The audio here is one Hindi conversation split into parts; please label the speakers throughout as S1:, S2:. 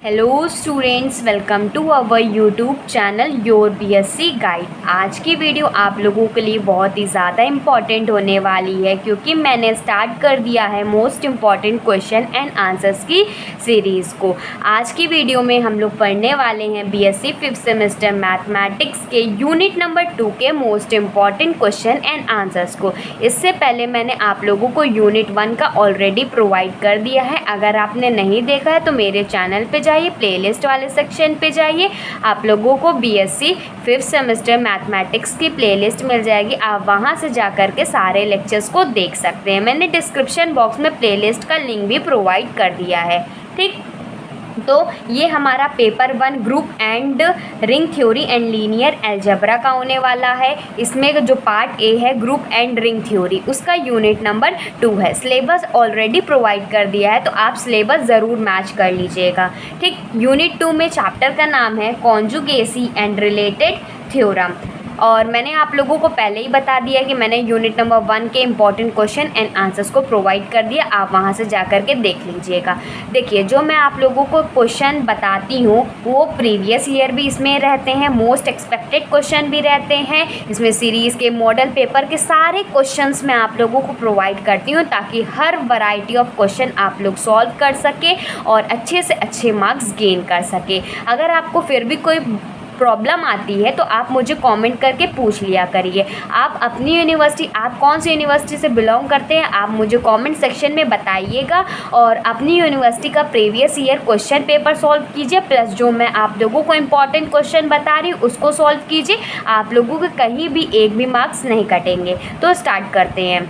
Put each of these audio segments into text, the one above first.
S1: Hello students, welcome to our YouTube channel your BSc guide. आज की वीडियो आप लोगों के लिए बहुत ही ज़्यादा इम्पॉर्टेंट होने वाली है क्योंकि मैंने स्टार्ट कर दिया है most important question and answers की सीरीज़ को। आज की वीडियो में हम लोग पढ़ने वाले हैं बीएससी 5th सेमेस्टर मैथमेटिक्स के यूनिट नंबर 2 के most important question and answers को। इससे पहले मैंने आप लोगों को यूनिट 1 का ऑलरेडी प्रोवाइड कर दिया है। अगर आपने नहीं देखा है तो मेरे चैनल पे जाइए, प्लेलिस्ट वाले सेक्शन पे जाइए, आप लोगों को बीएससी 5th सेमेस्टर मैथमेटिक्स की प्लेलिस्ट मिल जाएगी। आप वहां से जाकर के सारे लेक्चर्स को देख सकते हैं। मैंने डिस्क्रिप्शन बॉक्स में प्लेलिस्ट का लिंक भी प्रोवाइड कर दिया है। ठीक, तो ये हमारा paper 1 group and ring theory and linear algebra का होने वाला है। इसमें जो पार्ट ए है ग्रुप एंड रिंग थ्योरी, उसका यूनिट नंबर 2 है। सिलेबस ऑलरेडी प्रोवाइड कर दिया है तो आप सिलेबस ज़रूर मैच कर लीजिएगा। ठीक, यूनिट 2 में चैप्टर का नाम है कॉन्जुगेसी एंड रिलेटेड थ्योरम। और मैंने आप लोगों को पहले ही बता दिया कि मैंने यूनिट नंबर 1 के इम्पॉर्टेंट क्वेश्चन एंड आंसर्स को प्रोवाइड कर दिया। आप वहां से जा कर के देख लीजिएगा। देखिए, जो मैं आप लोगों को क्वेश्चन बताती हूँ वो प्रीवियस ईयर भी इसमें रहते हैं, मोस्ट एक्सपेक्टेड क्वेश्चन भी रहते हैं। इसमें सीरीज़ के मॉडल पेपर के सारे क्वेश्चंस मैं आप लोगों को प्रोवाइड करती हूँ ताकि हर वैरायटी ऑफ क्वेश्चन आप लोग सॉल्व कर सके और अच्छे से अच्छे मार्क्स गेन कर सके। अगर आपको फिर भी कोई प्रॉब्लम आती है तो आप मुझे कमेंट करके पूछ लिया करिए। आप अपनी यूनिवर्सिटी, आप कौन सी यूनिवर्सिटी से बिलोंग करते हैं, आप मुझे कमेंट सेक्शन में बताइएगा और अपनी यूनिवर्सिटी का previous year question paper solve कीजिए, प्लस जो मैं आप लोगों को इम्पॉर्टेंट क्वेश्चन बता रही हूँ उसको सॉल्व कीजिए। आप लोगों के कहीं भी एक भी मार्क्स नहीं कटेंगे। तो स्टार्ट करते हैं।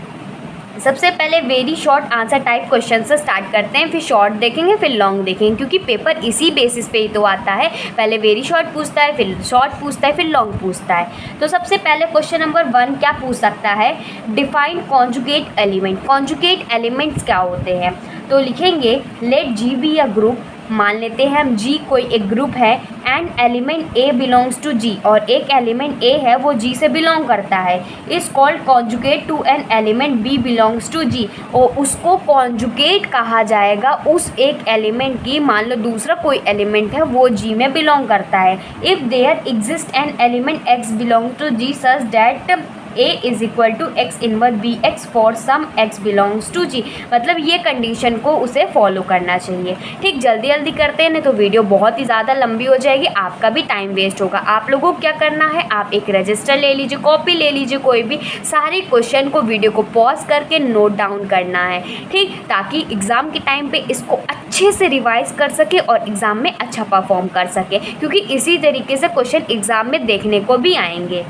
S1: सबसे पहले very short answer type question से स्टार्ट करते हैं, फिर शॉर्ट देखेंगे, फिर लॉन्ग देखेंगे, क्योंकि पेपर इसी बेसिस पे ही तो आता है। पहले वेरी शॉर्ट पूछता है, फिर शॉर्ट पूछता है, फिर लॉन्ग पूछता है। तो सबसे पहले क्वेश्चन नंबर 1 क्या पूछ सकता है, define conjugate element. Conjugate elements क्या होते हैं, तो लिखेंगे let G be a group. मान लेते हैं हम जी कोई एक ग्रुप है and element A belongs to G, और एक एलिमेंट ए है वो जी से बिलोंग करता है। Is called conjugate to an element B belongs to G, और उसको कॉन्जुगेट कहा जाएगा उस एक एलिमेंट की। मान लो दूसरा कोई एलिमेंट है वो जी में बिलोंग करता है। If there exist an element X belong to G such that A is equal to X inverse B X for some X belongs to G, मतलब ये कंडीशन को उसे फॉलो करना चाहिए। ठीक, जल्दी जल्दी करते हैं नहीं तो वीडियो बहुत ही ज़्यादा लंबी हो जाएगी, आपका भी टाइम वेस्ट होगा। आप लोगों को क्या करना है, आप एक रजिस्टर ले लीजिए, कॉपी ले लीजिए, कोई भी सारे क्वेश्चन को वीडियो को पॉज करके नोट डाउन करना है। ठीक, ताकि एग्ज़ाम के टाइम पे इसको अच्छे से रिवाइज कर सके और एग्ज़ाम में अच्छा परफॉर्म कर सके, क्योंकि इसी तरीके से क्वेश्चन एग्ज़ाम में देखने को भी आएंगे।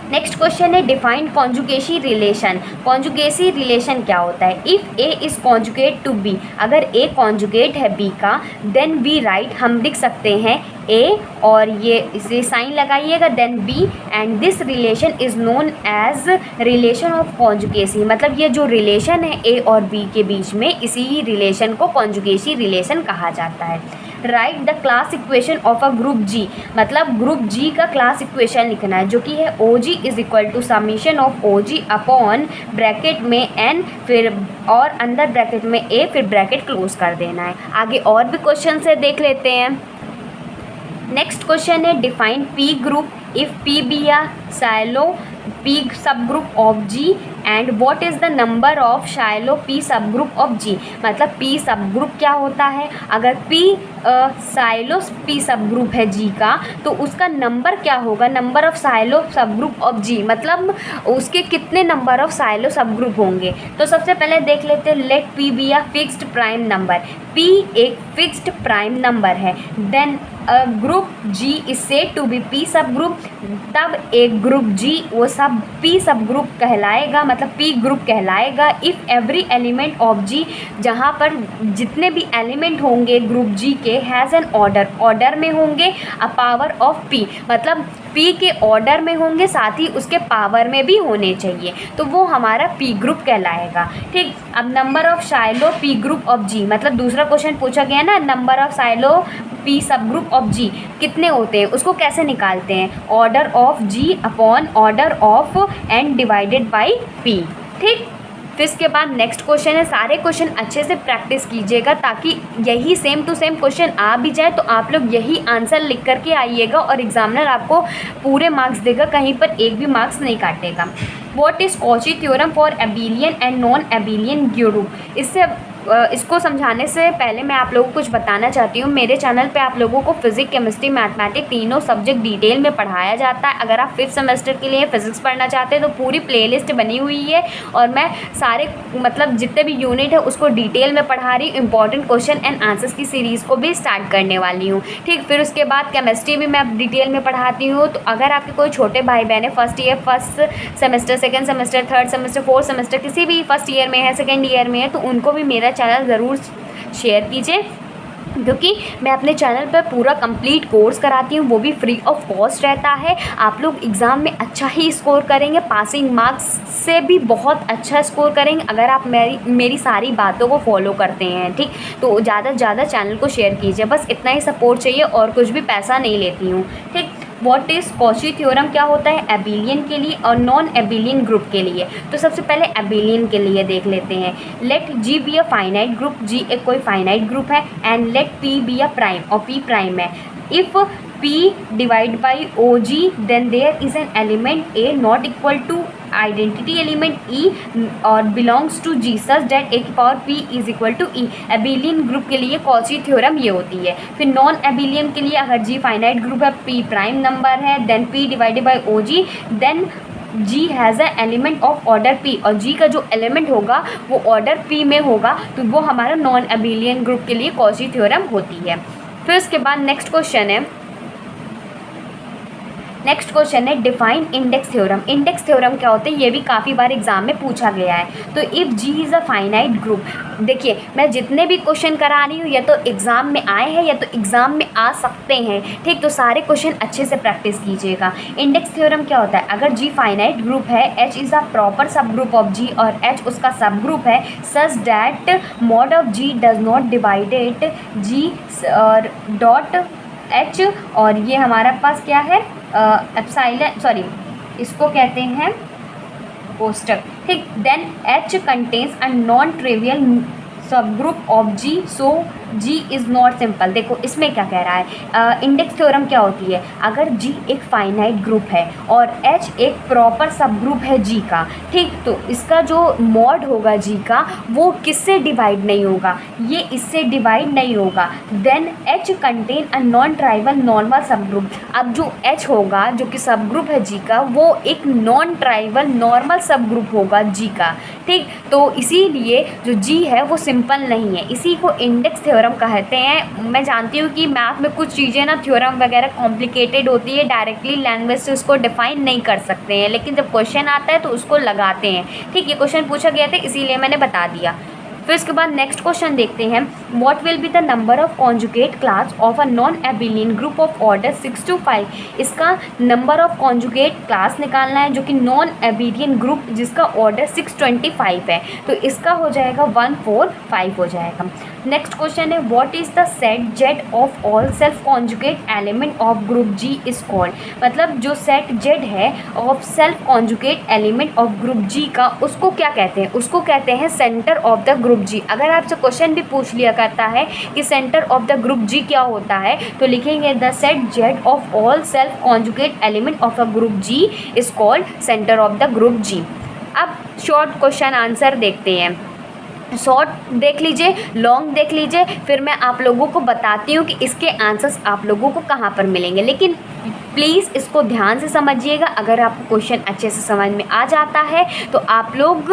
S1: नेक्स्ट क्वेश्चन है define conjugacy relation. Conjugacy relation क्या होता है, if A is conjugate to B, अगर ए कॉन्जुगेट है बी का, देन वी राइट, हम लिख सकते हैं ए और ये इसे साइन लगाइएगा, then B, and this relation is known as relation of conjugacy. मतलब ये जो रिलेशन है ए और बी के बीच में, इसी रिलेशन को कॉन्जुगेसी रिलेशन कहा जाता है। Write the class equation of a group G, मतलब ग्रुप जी का क्लास इक्वेशन लिखना है जो कि है O G is equal to summation of O G upon bracket में एन, फिर और अंदर ब्रैकेट में ए, फिर ब्रैकेट क्लोज कर देना है। आगे और भी क्वेश्चन से देख लेते हैं। नेक्स्ट क्वेश्चन है define P group if P be a Sylow P subgroup of G and what is the number of Sylow P subgroup of G. मतलब पी सब ग्रुप क्या होता है, अगर P Sylow P subgroup है जी का तो उसका नंबर क्या होगा, number of Sylow subgroup of G, मतलब उसके कितने number of Sylow subgroup होंगे। तो सबसे पहले देख लेते हैं, let P be a fixed prime number. P एक फिक्स्ड प्राइम नंबर है, then group G is said to be P subgroup, तब एक ग्रुप जी वो सब पी सब ग्रुप कहलाएगा, मतलब पी ग्रुप कहलाएगा। इफ़ एवरी एलिमेंट ऑफ जी, जहाँ पर जितने भी एलिमेंट होंगे ग्रुप जी के, हैज़ एन ऑर्डर, ऑर्डर में होंगे, अ पावर ऑफ पी, मतलब पी के ऑर्डर में होंगे, साथ ही उसके पावर में भी होने चाहिए, तो वो हमारा पी ग्रुप कहलाएगा। ठीक, अब number of Sylow P group of G, मतलब दूसरा क्वेश्चन पूछा गया ना, number of Sylow P subgroup of G कितने होते हैं, उसको कैसे निकालते हैं, order of G upon order of N divided by P. ठीक, फिर इसके बाद नेक्स्ट क्वेश्चन है, सारे क्वेश्चन अच्छे से प्रैक्टिस कीजिएगा ताकि यही सेम टू सेम क्वेश्चन आ भी जाए तो आप लोग यही आंसर लिख करके आइएगा और एग्जामिनर आपको पूरे मार्क्स देगा, कहीं पर एक भी मार्क्स नहीं काटेगा। What is Cauchy theorem for एबिलियन and non abelian group. इसको समझाने से पहले मैं आप लोगों को कुछ बताना चाहती हूँ। मेरे चैनल पे आप लोगों को फिजिक्स, केमिस्ट्री, मैथमेटिक्स तीनों सब्जेक्ट डिटेल में पढ़ाया जाता है। अगर आप 5th सेमेस्टर के लिए फिजिक्स पढ़ना चाहते हैं तो पूरी प्लेलिस्ट बनी हुई है और मैं सारे मतलब जितने भी यूनिट है उसको डिटेल में पढ़ा रही हूँ। इंपॉर्टेंट क्वेश्चन एंड आंसर्स की सीरीज़ को भी स्टार्ट करने वाली हूँ, ठीक। फिर उसके बाद केमिस्ट्री भी मैं डिटेल में पढ़ाती हूँ। तो अगर आपके कोई छोटे भाई बहन है first semester, second semester, third semester, fourth semester, किसी भी फर्स्ट ईयर में है, सेकेंड ईयर में है, तो उनको भी मेरा चैनल ज़रूर शेयर कीजिए, क्योंकि मैं अपने चैनल पर पूरा कंप्लीट कोर्स कराती हूँ, वो भी फ्री ऑफ कॉस्ट रहता है। आप लोग एग्ज़ाम में अच्छा ही स्कोर करेंगे, पासिंग मार्क्स से भी बहुत अच्छा स्कोर करेंगे अगर आप मेरी सारी बातों को फॉलो करते हैं, ठीक। तो ज़्यादा से ज़्यादा चैनल को शेयर कीजिए, बस इतना ही सपोर्ट चाहिए और कुछ भी पैसा नहीं लेती हूँ, ठीक। व्हाट इज़ कॉची थ्योरम क्या होता है एबिलियन के लिए और नॉन एबिलियन ग्रुप के लिए। तो सबसे पहले एबिलियन के लिए देख लेते हैं। Let G be a finite group, G एक कोई फाइनाइट ग्रुप है, and let P be a prime और पी प्राइम है। If P divided by OG then there is an element A not equal to identity element E or belongs to G such that A की power P is equal to E। Abelian group के लिए कॉची थ्योरम ये होती है। फिर नॉन एबिलियन के लिए अगर G फाइनाइट ग्रुप है, P प्राइम नंबर है, then P divided by OG, then G has a element of order P और G का जो एलिमेंट होगा वो ऑर्डर P में होगा, तो वो हमारा नॉन एबिलियन ग्रुप के लिए कॉची थ्योरम होती है। फिर उसके बाद नेक्स्ट क्वेश्चन है define index theorem. Index theorem क्या होता है ये भी काफ़ी बार एग्जाम में पूछा गया है। तो if G is a finite group, देखिए मैं जितने भी क्वेश्चन करा रही हूँ या तो एग्ज़ाम में आए हैं या तो एग्ज़ाम में आ सकते हैं, ठीक। तो सारे क्वेश्चन अच्छे से प्रैक्टिस कीजिएगा। इंडेक्स थ्योरम क्या होता है, अगर जी फाइनाइट ग्रुप है, H is a proper subgroup of G और एच उसका सब ग्रुप है, such that mod of G does not divided G dot H, और ये हमारा पास क्या है एप्सिलॉन, सॉरी इसको कहते हैं कोष्टक, ठीक। Then H contains a non trivial subgroup of G, so G is not simple. देखो इसमें क्या कह रहा है, इंडेक्स थ्योरम क्या होती है, अगर जी एक फाइनाइट ग्रुप है और एच एक प्रॉपर सब ग्रुप है जी का, ठीक। तो इसका जो मॉड होगा जी का वो किससे डिवाइड नहीं होगा, ये इससे डिवाइड नहीं होगा। Then H contain a non trivial normal subgroup. अब जो एच होगा जो कि सब ग्रुप है जी का वो एक नॉन ट्राइवल नॉर्मल सब ग्रुप होगा जी का, ठीक। तो इसीलिए जो जी है वो सिंपल नहीं है, इसी को इंडेक्स थ्योरम कहते हैं। मैं जानती हूँ कि मैथ में कुछ चीज़ें ना थ्योरम वगैरह कॉम्प्लिकेटेड होती है, डायरेक्टली लैंग्वेज से उसको डिफाइन नहीं कर सकते हैं, लेकिन जब क्वेश्चन आता है तो उसको लगाते हैं, ठीक। ये क्वेश्चन पूछा गया था इसीलिए मैंने बता दिया। फिर इसके बाद नेक्स्ट क्वेश्चन देखते हैं, what will be the number of conjugate class of a non abelian group of order 6 to 5। इसका नंबर ऑफ कॉन्जुगेट क्लास निकालना है जो कि नॉन एबिलियन ग्रुप जिसका ऑर्डर 625 है, तो इसका हो जाएगा 145 हो जाएगा। नेक्स्ट क्वेश्चन है, what is the set Z of all self conjugate element of group G is called. मतलब जो सेट जेड है of self conjugate element of group G का उसको क्या कहते हैं, उसको कहते हैं centre of the group G. अगर आपसे क्वेश्चन भी पूछ लिया करता है कि centre of the group G क्या होता है तो लिखेंगे the set Z of all self conjugate element of a group G is called centre of the group G. अब शॉर्ट क्वेश्चन आंसर देखते हैं, शॉर्ट देख लीजिए, लॉन्ग देख लीजिए, फिर मैं आप लोगों को बताती हूँ कि इसके आंसर्स आप लोगों को कहाँ पर मिलेंगे। लेकिन प्लीज़ इसको ध्यान से समझिएगा, अगर आपको क्वेश्चन अच्छे से समझ में आ जाता है तो आप लोग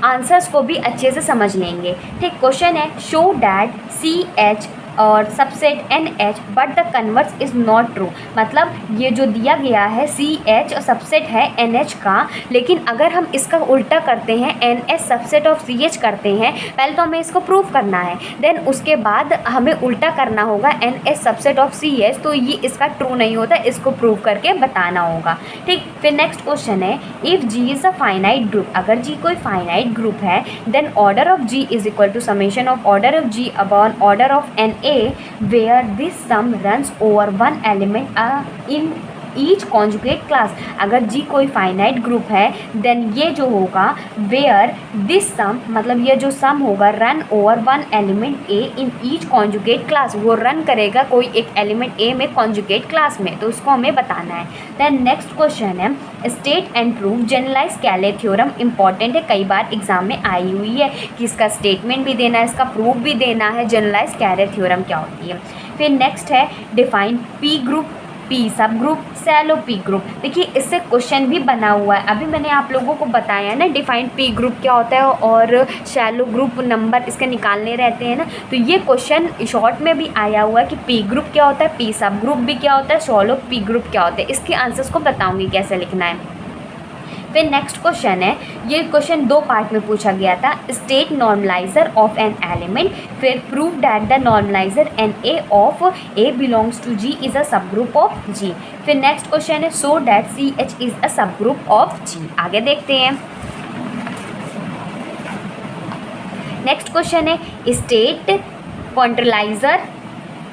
S1: आंसर्स को भी अच्छे से समझ लेंगे, ठीक। क्वेश्चन है, शो डैट सी एच और subset N H but the converse is not true. मतलब ये जो दिया गया है सी एच और सबसेट है एन एच का, लेकिन अगर हम इसका उल्टा करते हैं N H subset of C H करते हैं, पहले तो हमें इसको प्रूव करना है, देन उसके बाद हमें उल्टा करना होगा N H subset of C H, तो ये इसका ट्रू नहीं होता, इसको प्रूव करके बताना होगा, ठीक। फिर नेक्स्ट क्वेश्चन है, if G is a finite group, अगर जी कोई फाइनाइट ग्रुप है then order of G is equal to summation of order of G upon order of N A where this sum runs over one element in each conjugate class. अगर जी कोई फाइनाइट ग्रुप है देन ये जो होगा वेयर दिस सम, मतलब ये जो सम होगा run over one element A in each conjugate class, वो रन करेगा कोई एक एलिमेंट ए में कॉन्जुगेट क्लास में, तो उसको हमें बताना है। देन नेक्स्ट क्वेश्चन है स्टेट एंड प्रूव जनरलाइज कैले थ्योरम। इंपॉर्टेंट है, कई बार एग्जाम में आई हुई है कि इसका स्टेटमेंट भी देना है, इसका प्रूफ भी देना है, जनरलाइज कैले थ्योरम क्या होती है। फिर नेक्स्ट है डिफाइन पी ग्रुप, पी सब ग्रुप, सैलो पी ग्रुप। देखिए इससे क्वेश्चन भी बना हुआ है, अभी मैंने आप लोगों को बताया ना डिफाइंड पी ग्रुप क्या होता है और शैलो ग्रुप नंबर इसके निकालने रहते हैं ना, तो ये क्वेश्चन शॉर्ट में भी आया हुआ है कि पी ग्रुप क्या होता है, पी सब ग्रुप भी क्या होता है, शैलो पी ग्रुप क्या होता है। इसके आंसर्स को बताऊंगी कैसे लिखना है। फिर नेक्स्ट क्वेश्चन है, ये क्वेश्चन दो पार्ट में पूछा गया था, state normalizer of an element, फिर prove that the normalizer N A of A belongs to G is a subgroup of G. फिर नेक्स्ट क्वेश्चन है so that C H is a subgroup of G. आगे देखते हैं। नेक्स्ट क्वेश्चन है state centralizer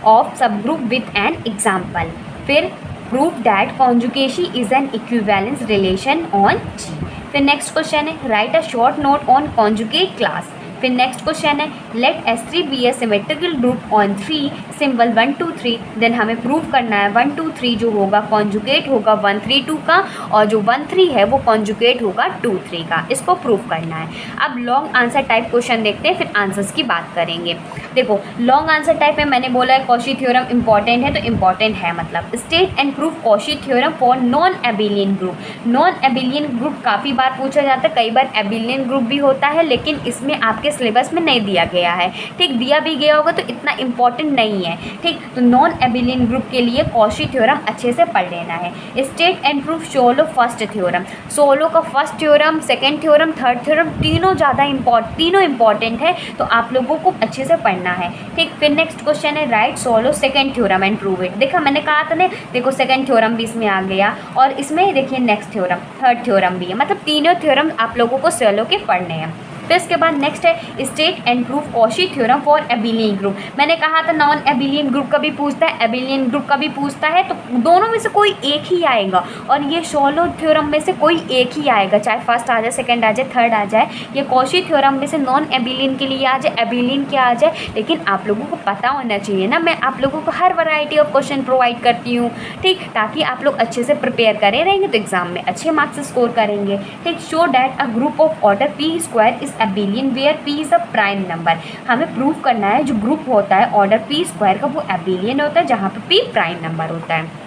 S1: of subgroup with an example. फिर prove that conjugation is an equivalence relation on G। फिर नेक्स्ट क्वेश्चन है write a short note on conjugate class. फिर नेक्स्ट क्वेश्चन है let S3 be a symmetrical group on 3 symbol 1 2 3। देन हमें प्रूव करना है 1 2 3 जो होगा कॉन्जुगेट होगा 1 3 2 का, और जो 1 3 है वो कॉन्जुगेट होगा 2 3 का, इसको प्रूव करना है। अब लॉन्ग आंसर टाइप क्वेश्चन देखते हैं, फिर आंसर्स की बात करेंगे। देखो लॉन्ग आंसर टाइप में मैंने बोला है कॉशी थ्योरम इंपॉर्टेंट है, तो इंपॉर्टेंट है मतलब state and prove Cauchy theorem for non abelian group. Non abelian group काफ़ी बार पूछा जाता है, कई बार एबिलियन ग्रुप भी होता है, लेकिन इसमें आपके सिलेबस में नहीं दिया गया है। ठीक, दिया भी गया होगा तो इतना इंपॉर्टेंट नहीं है। ठीक, तो नॉन एबिलियन ग्रुप के लिए कॉशी थ्योरम अच्छे से पढ़ लेना है। State and proof Sylow first theorem, Sylow का first theorem, second theorem, third theorem, तीनों इंपॉर्टेंट है, तो आप लोगों को अच्छे से पढ़ना है। ठीक, फिर नेक्स्ट क्वेश्चन है right solo second theorem and prove it. देखा मैंने कहा था ना, देखो सेकंड थ्योरम भी इसमें आ गया, और इसमें देखिए नेक्स्ट थ्योरम, थर्ड थ्योरम भी है, मतलब तीनों थ्योरम आप लोगों को सोलो के पढ़ने हैं। फिर इसके बाद नेक्स्ट है state and proof Cauchy theorem for abelian group. मैंने कहा था नॉन एबिलियन ग्रुप का भी पूछता है, एबिलियन ग्रुप का भी पूछता है, तो दोनों में से कोई एक ही आएगा, और ये सोलो थ्योरम में से कोई एक ही आएगा, चाहे फर्स्ट आ जाए, सेकंड आ जाए, थर्ड आ जाए। ये कॉशी थ्योरम में से नॉन एबिलियन के लिए आ जाए, एबिलियन के आ जाए, लेकिन आप लोगों को पता होना चाहिए ना, मैं आप लोगों को हर वैरायटी ऑफ क्वेश्चन प्रोवाइड करती हूँ। ठीक, ताकि आप लोग अच्छे से प्रिपेयर करे रहेंगे तो एग्जाम में अच्छे मार्क्स स्कोर करेंगे। ठीक, show that a group of order P square is abelian where P is a prime number. हमें प्रूव करना है जो ग्रुप होता है ऑर्डर पी स्क्वायर का वो एबिलियन होता है, जहाँ पे पी प्राइम नंबर होता है।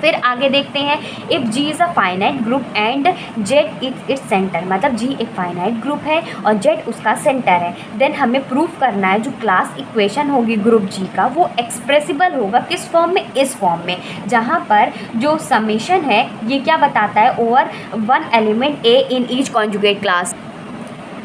S1: फिर आगे देखते हैं if G is a finite group and Z is its center, मतलब जी एक फाइनाइट ग्रुप है और जेड उसका सेंटर है, देन हमें प्रूव करना है जो क्लास इक्वेशन होगी ग्रुप जी का वो एक्सप्रेसिबल होगा किस फॉर्म में, इस फॉर्म में, जहाँ पर जो समेशन है ये क्या बताता है over one element A in each conjugate class.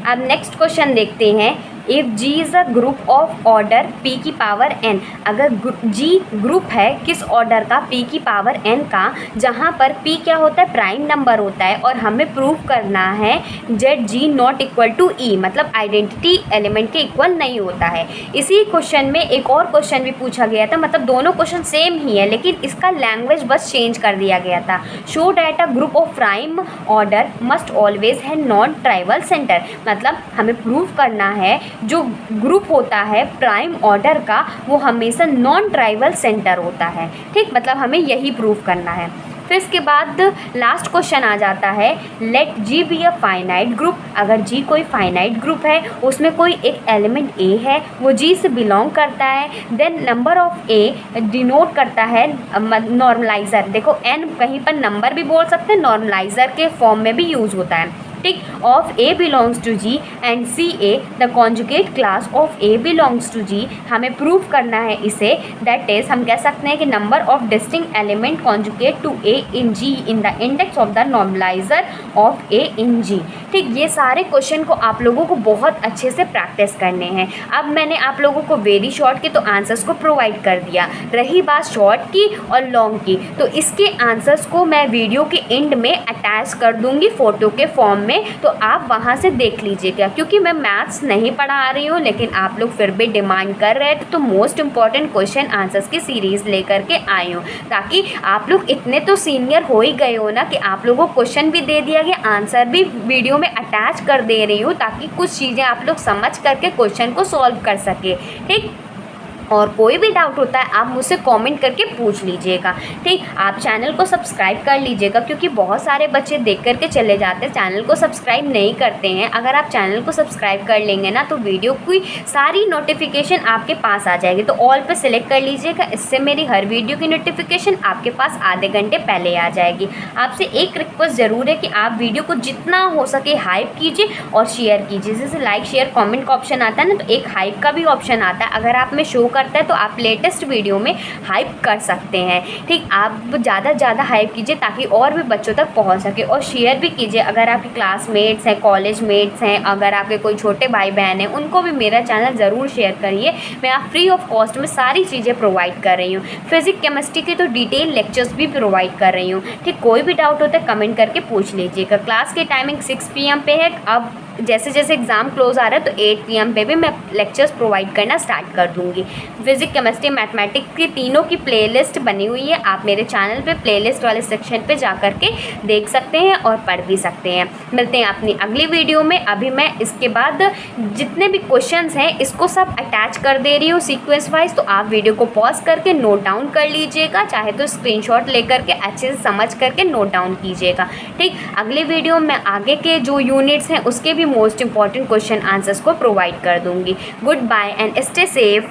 S1: अब नेक्स्ट क्वेश्चन देखते हैं if G is a group of order P की पावर एन। अगर जी ग्रुप है किस ऑर्डर का, पी की पावर एन का, जहाँ पर पी क्या होता है, प्राइम नंबर होता है, और हमें प्रूव करना है Z G not equal to E, मतलब आइडेंटिटी एलिमेंट के इक्वल नहीं होता है। इसी क्वेश्चन में एक और क्वेश्चन भी पूछा गया था, मतलब दोनों क्वेश्चन सेम ही है लेकिन इसका लैंग्वेज बस चेंज कर दिया गया था। Show that a group of prime order must always है नॉन ट्राइवल सेंटर, मतलब हमें प्रूव करना है जो ग्रुप होता है प्राइम ऑर्डर का वो हमेशा नॉन ट्राइवल सेंटर होता है। ठीक, मतलब हमें यही प्रूव करना है। फिर इसके बाद लास्ट क्वेश्चन आ जाता है let G be a finite group. अगर जी कोई फाइनाइट ग्रुप है उसमें कोई एक एलिमेंट ए है वो जी से बिलोंग करता है, then number of A denote करता है नॉर्मलाइज़र। देखो एन कहीं पर नंबर भी बोल सकते हैं, नॉर्मलाइज़र के फॉर्म में भी यूज़ होता है। ठीक, of A belongs to G and C a the conjugate class of A belongs to G. हमें प्रूव करना है इसे, दैट इज हम कह सकते हैं कि number of distinct element conjugate to a in G in the index of the normalizer of a in G. ठीक, ये सारे क्वेश्चन को आप लोगों को बहुत अच्छे से प्रैक्टिस करने हैं। अब मैंने आप लोगों को वेरी शॉर्ट के तो आंसर्स को प्रोवाइड कर दिया, रही बात शॉर्ट की और लॉन्ग की, तो इसके आंसर्स को मैं वीडियो के एंड में अटैच कर दूंगी फ़ोटो के फॉर्म में, में, तो आप वहाँ से देख लीजिएगा। क्योंकि मैं मैथ्स नहीं पढ़ा रही हूँ, लेकिन आप लोग फिर भी डिमांड कर रहे थे, तो मोस्ट इम्पॉर्टेंट क्वेश्चन आंसर्स की सीरीज़ लेकर के आई हूँ, ताकि आप लोग इतने तो सीनियर हो ही गए हो ना कि आप लोगों को क्वेश्चन भी दे दिया गया, आंसर भी वीडियो में अटैच कर दे रही हूँ, ताकि कुछ चीज़ें आप लोग समझ करके क्वेश्चन को सॉल्व कर सके। ठीक, और कोई भी डाउट होता है आप मुझसे कमेंट करके पूछ लीजिएगा। ठीक, आप चैनल को सब्सक्राइब कर लीजिएगा, क्योंकि बहुत सारे बच्चे देख करके चले जाते हैं, चैनल को सब्सक्राइब नहीं करते हैं। अगर आप चैनल को सब्सक्राइब कर लेंगे ना, तो वीडियो की सारी नोटिफिकेशन आपके पास आ जाएगी। तो ऑल पे सिलेक्ट कर लीजिएगा, इससे मेरी हर वीडियो की नोटिफिकेशन आपके पास आधे घंटे पहले आ जाएगी। आपसे एक रिक्वेस्ट ज़रूर है कि आप वीडियो को जितना हो सके हाइप कीजिए और शेयर कीजिए। जैसे लाइक शेयर कॉमेंट का ऑप्शन आता है ना, तो एक हाइप का भी ऑप्शन आता है। अगर आप में शो करता है तो आप लेटेस्ट वीडियो में हाइप कर सकते हैं। ठीक, आप ज़्यादा से ज़्यादा हाइप कीजिए ताकि और भी बच्चों तक पहुंच सके, और शेयर भी कीजिए। अगर आपके क्लासमेट्स हैं, कॉलेज मेट्स हैं, अगर आपके कोई छोटे भाई बहन हैं, उनको भी मेरा चैनल ज़रूर शेयर करिए। मैं आप फ्री ऑफ कॉस्ट में सारी चीज़ें प्रोवाइड कर रही हूँ। फिजिक्स केमिस्ट्री के तो डिटेल लेक्चर्स भी प्रोवाइड कर रही हूँ। ठीक, कोई भी डाउट होता है कमेंट करके पूछ लीजिएगा। क्लास की टाइमिंग 6 PM पे है। अब जैसे जैसे एग्ज़ाम क्लोज आ रहा है, तो 8 PM पे भी मैं लेक्चर्स प्रोवाइड करना स्टार्ट कर दूँगी। फिजिक्स केमिस्ट्री मैथमेटिक्स की तीनों की प्लेलिस्ट बनी हुई है, आप मेरे चैनल पे प्लेलिस्ट वाले सेक्शन पे जा कर के देख सकते हैं और पढ़ भी सकते हैं। मिलते हैं अपनी अगली वीडियो में। अभी मैं इसके बाद जितने भी क्वेश्चंस हैं इसको सब अटैच कर दे रही हूँ सीक्वेंस वाइज, तो आप वीडियो को पॉज करके नोट डाउन कर लीजिएगा, चाहे तो स्क्रीनशॉट लेकर के अच्छे से समझ करके नोट डाउन कीजिएगा। ठीक, अगले वीडियो में आगे के जो यूनिट्स हैं उसके भी मोस्ट इंपॉर्टेंट क्वेश्चन आंसर्स को प्रोवाइड कर दूंगी। Goodbye and stay safe.